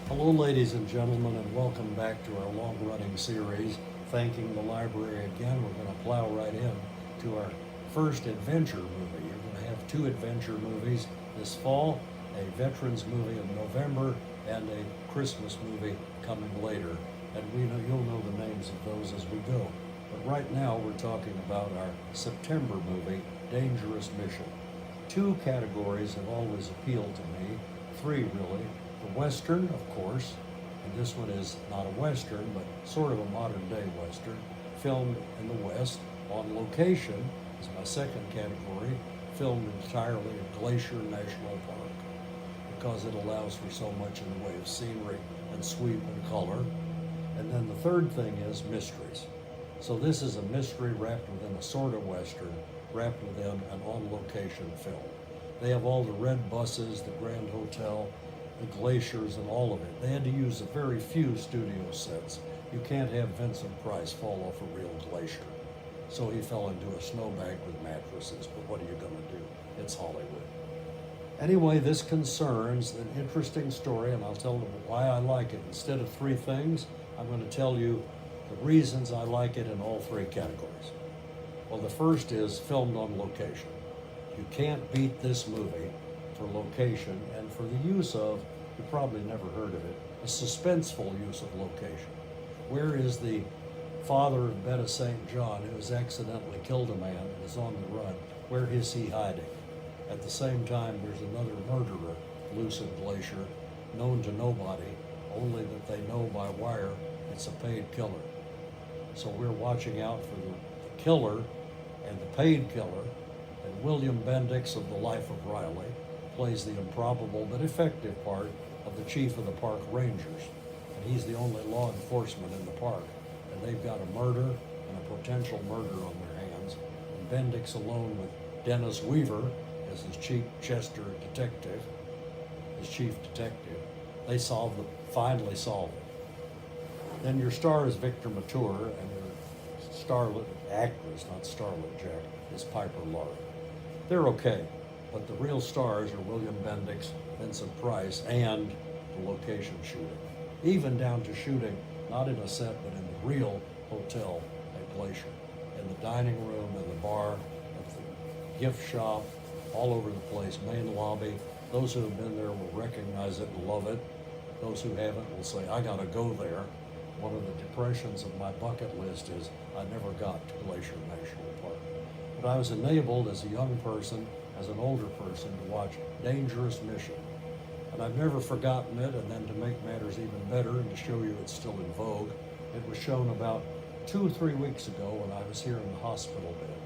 Hello, ladies and gentlemen, and welcome back to our long-running series, Thanking the Library Again. We're going to plow right in to our first adventure movie. You're going to have two adventure movies this fall, a veterans movie in November, and a Christmas movie coming later. And you'll know the names of those as we go. But right now, we're talking about our September movie, Dangerous Mission. Two categories have always appealed to me, three really. The Western, of course, and this one is not a Western, but sort of a modern day Western, filmed in the West on location is my second category, filmed entirely at Glacier National Park because it allows for so much in the way of scenery and sweep and color. And then the third thing is mysteries. So this is a mystery wrapped within a sort of Western, wrapped within an on-location film. They have all the red buses, the Grand Hotel, the glaciers, and all of it. They had to use a very few studio sets. You can't have Vincent Price fall off a real glacier. So he fell into a snowbank with mattresses, but what are you gonna do? It's Hollywood. Anyway, this concerns an interesting story, and I'll tell them why I like it. Instead of three things, I'm gonna tell you the reasons I like it in all three categories. Well, the first is filmed on location. You can't beat this movie for location and for the use of, you probably never heard of it, a suspenseful use of location. Where is the father of Betta St. John who has accidentally killed a man and is on the run? Where is he hiding? At the same time, there's another murderer loose in Glacier, known to nobody, only that they know by wire it's a paid killer. So we're watching out for the killer and the paid killer, and William Bendix of The Life of Riley plays the improbable but effective part of the chief of the park rangers. And he's the only law enforcement in the park. And they've got a murder and a potential murder on their hands. And Bendix, alone with Dennis Weaver as his chief Chester detective, his chief detective, they finally solve it. Then your star is Victor Mature, and your starlet actress, not starlet Jack, is Piper Laurie. They're okay. But the real stars are William Bendix, Vincent Price, and the location shooting. Even down to shooting, not in a set, but in the real hotel at Glacier. In the dining room, in the bar, at the gift shop, all over the place, main lobby. Those who have been there will recognize it and love it. Those who haven't will say, I gotta go there. One of the depressions of my bucket list is I never got to Glacier National Park. But I was enabled as a young person, as an older person, to watch Dangerous Mission. And I've never forgotten it, and then to make matters even better and to show you it's still in vogue, it was shown about 2 or 3 weeks ago when I was here in the hospital bed.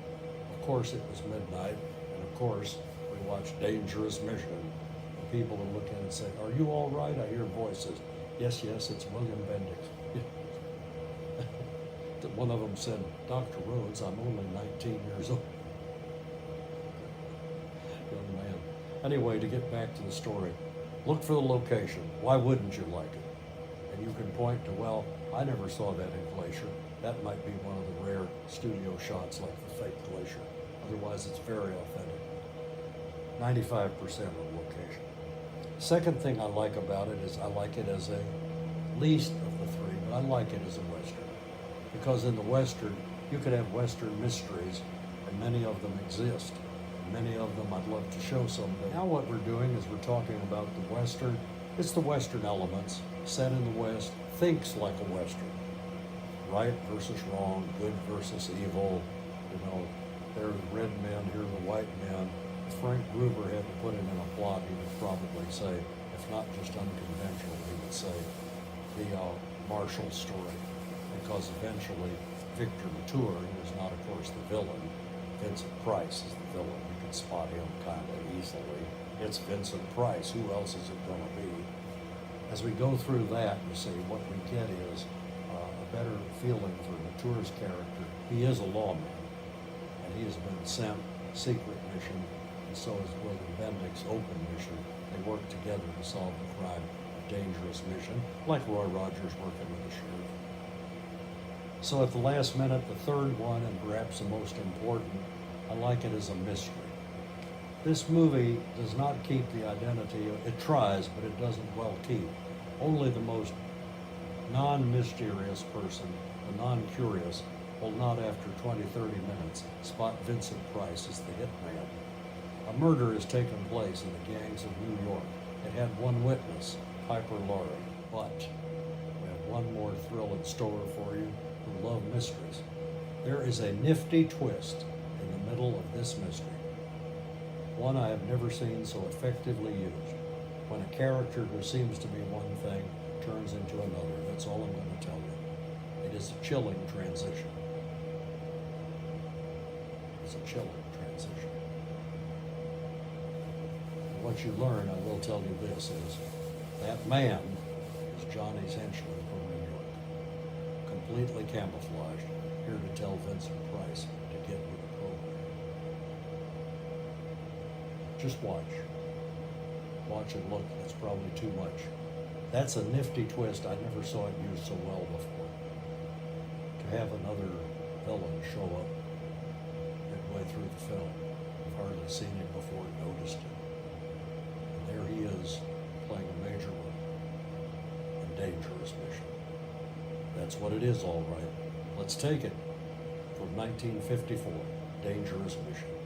Of course it was midnight, and of course we watched Dangerous Mission. And people are looking and saying, are you all right? I hear voices. Yes, it's William Bendix. One of them said, Dr. Rhodes, I'm only 19 years old. Young man. Anyway, to get back to the story, look for the location. Why wouldn't you like it? And you can point to, well, I never saw that in Glacier. That might be one of the rare studio shots like the fake Glacier. Otherwise, it's very authentic. 95% on location. Second thing I like about it is I like it as a least of the three, but I like it as a Western. Because in the Western, you could have Western mysteries, and many of them exist. And many of them I'd love to show someday. Now what we're doing is we're talking about the Western. It's the Western elements, set in the West, thinks like a Western. Right versus wrong, good versus evil. You know, they're the red men, here are the white men. If Frank Gruber had to put it in a plot, he would probably say, if not just unconventional, he would say the Marshall story. Because eventually Victor Mature, who is not, of course, the villain, Vincent Price is the villain. You can spot him kind of easily. It's Vincent Price. Who else is it going to be? As we go through that, you see, what we get is a better feeling for Mature's character. He is a lawman, and he has been sent a secret mission, and so is William Bendix' open mission. They work together to solve the crime, a dangerous mission, like Roy Rogers working with the sheriff. So at the last minute, the third one, and perhaps the most important, I like it as a mystery. This movie does not keep the identity, it tries, but it doesn't well keep Only the most non-mysterious person, the non-curious, will not after 20-30 minutes spot Vincent Price as the hitman. A murder has taken place in the gangs of New York. It had one witness, Piper Laurie, but we have one more thrill in store for you who love mysteries. There is a nifty twist in the middle of this mystery, one I have never seen so effectively used, when a character who seems to be one thing turns into another. That's all I'm going to tell you. It is a chilling transition. It's a chilling transition. And what you learn, I will tell you this, is that man is Johnny's henchman from New York, completely camouflaged, here to tell Vincent Price to get with the program. Just watch. Watch and look. That's probably too much. That's a nifty twist. I never saw it used so well before. To have another villain show up midway through the film. I've hardly seen him before, noticed it. And there he is, playing a major role in Dangerous Mission. That's what it is, all right. Let's take it from 1954, Dangerous Mission.